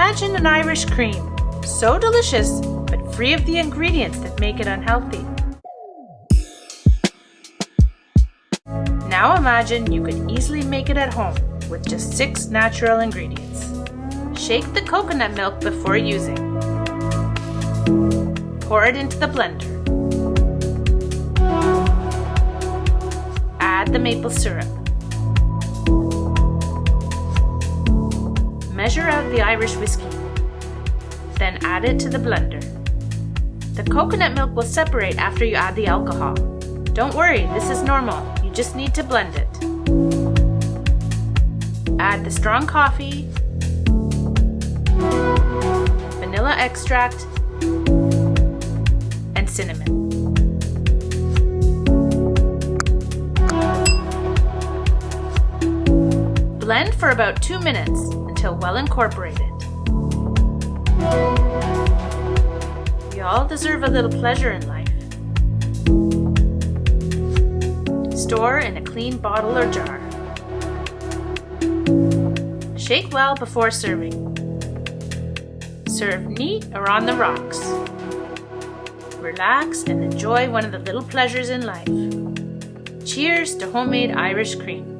Imagine an Irish cream, so delicious, but free of the ingredients that make it unhealthy. Now imagine you could easily make it at home with just 6 natural ingredients. Shake the coconut milk before using. Pour it into the blender. Add the maple syrup. Measure out the Irish whiskey. Then add it to the blender. The coconut milk will separate after you add the alcohol. Don't worry, this is normal. You just need to blend it. Add the strong coffee, vanilla extract, and cinnamon. Blend for about 2 minutes until well incorporated. We all deserve a little pleasure in life. Store in a clean bottle or jar. Shake well before serving. Serve neat or on the rocks. Relax and enjoy one of the little pleasures in life. Cheers to homemade Irish cream.